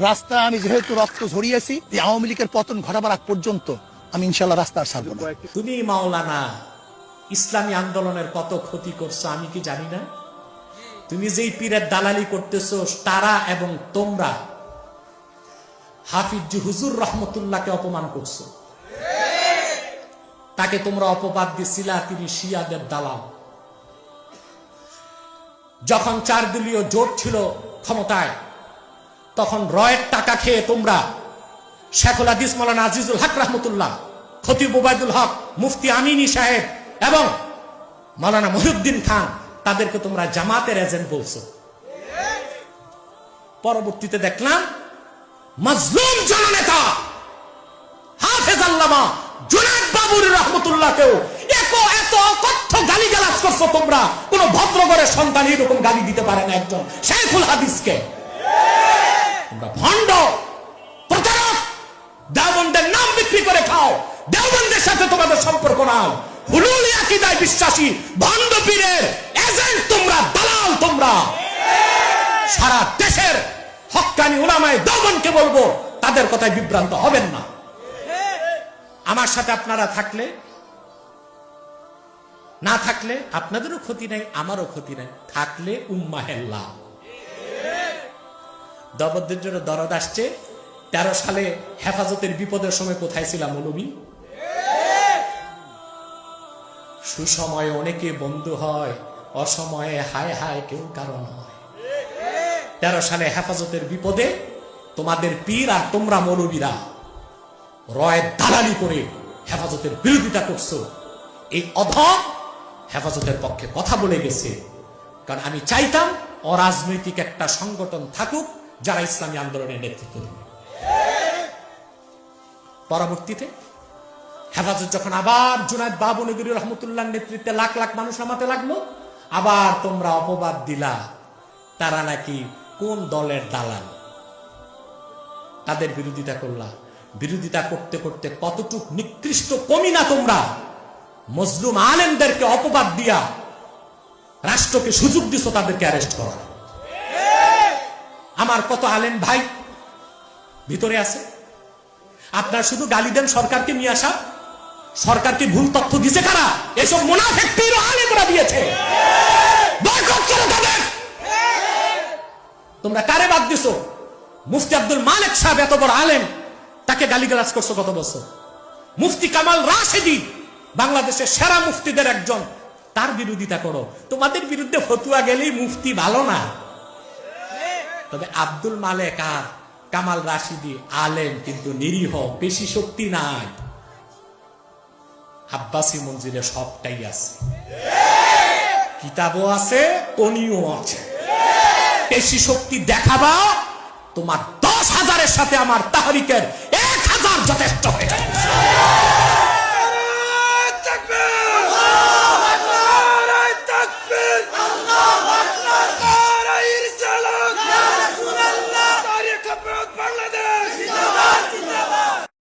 রাস্তায় আমি যেহেতু রক্ত ঝরিয়েছি, আওয়ামী লীগের পতন ঘটাবার আগ পর্যন্ত আমি ইনশাল্লাহ রাস্তা আর ছাড়বো না। তুমি মাওলানা ইসলামী আন্দোলনের কত ক্ষতি করছো আমি কি জানি না? তুমি যেই পীরের দালালি করতেছো, তারা এবং তোমরা হাফিজ হুজুর রহমতুল্লাহকে অপমান করছো। তাকে তোমরা অপবাদ দিছিলা তিনি শিয়াদের দালাল। যখন 4 দলীয় জোট ছিল ক্ষমতায়, তখন রয়ের টাকা খেয়ে তোমরা শেখুল হাদিস মাওলানা আজিজুল হক রহমতুল্লাহ, খতিব ওবায়দুল হক, মুফতি আমিনী সাহেব এবং মাওলানা মহিউদ্দিন খান, তাদেরকে তোমরা জামাতের এজেন্ট বলছো। পরবর্তীতে দেখলাম মাজলুম জননেতা হাফেজ আল্লামা জুনায়েদ বাবুরী রহমতুল্লাহকেও এত অকথ্য গালিগালাজ করছো তোমরা। কোন ভদ্রঘরের সন্তান এরকম গালি দিতে পারে না একজন শেখুল হাদিসকে। তোমরা ভণ্ড, প্রতারক, দেওবন্দের নাম বিক্রি করে খাও। দেওবন্দের সাথে তোমাদের সম্পর্ক নাই। হুলুলি আকীদায় বিশ্বাসী ভণ্ড পীরের এজেন্ট তোমরা, দালাল তোমরা। সারা দেশের হক্কানি উলামায়ে দেওবন্দকে বলবো, তাদের কথায় বিভ্রান্ত হবেন না। আমার সাথে আপনারা থাকলে, না থাকলে আপনাদেরও ক্ষতি নাই, আমারও ক্ষতি নাই। থাকলে উম্মাহের লাভ। দেওবন্দের জন্য দরদ আসছে। 13 সালে হেফাজতের বিপদের সময় কোথায় ছিলাম মৌলভী? সুসময়ে অনেকে বন্ধু হয়, অসময়ে হায় হায় কেউ কারণ হয়। 13 সালে হেফাজতের বিপদে তোমাদের পীর আর তোমরা মৌলবীরা রয়ের দালালি করে হেফাজতের বিরোধিতা করছো। এই অধম হেফাজতের পক্ষে কথা বলে গেছে। কারণ আমি চাইতাম অরাজনৈতিক একটা সংগঠন থাকুক যারা ইসলামী আন্দোলনের নেতৃত্ব দেবে। পরবর্তীতে হেফাজত যখন আবার জুনায়েদ বাবুরী রহমতুল্লাহর নেতৃত্বে লাখ লাখ মানুষ নামাতে লাগলো, আবার তোমরা অপবাদ দিলা তারা নাকি কোন দলের দালাল। তাদের বিরোধিতা করলা। বিরোধিতা করতে করতে কতটুক নিকৃষ্ট কমিনা তোমরা মজলুম আলেমদেরকে অপবাদ দিয়া রাষ্ট্রকে সুযোগ দিছো তাদেরকে অ্যারেস্ট করা। আমার কত আলেম ভাই ভিতরে আছে। আপনারা শুধু গালি দেন সরকারকে নিয়ে আসা। সরকারকে ভুল তথ্য দিছে কারা? এসব মুনাফিক পীর ও আলেমরা দিয়েছে। বয়কট করো তাদের। তোমরা কারে বাদ দিছো? মুফতি আব্দুল মালিক সাহেব এত বড় আলেম, তাকে গালিগালাজ করছো কত বছর। মুফতি কামাল রাশেদী বাংলাদেশের সেরা মুফতিদের একজন, তার বিরোধিতা করো। তোমাদের বিরুদ্ধে ফতুয়া গেলেই মুফতি ভালো না। তবে আব্দুল মালেক আর কামাল রাশিদি আলেম, কিন্তু নিরীহ, পেশি শক্তি নাই। আব্বাসী মঞ্জিলে সবটাই আছে, কিতাবও আছে, তনিও আছে। পেশি শক্তি দেখাবা, তোমার 10,000-এর সাথে আমার তাহরিকের 1,000 যথেষ্ট হয়ে যাবে।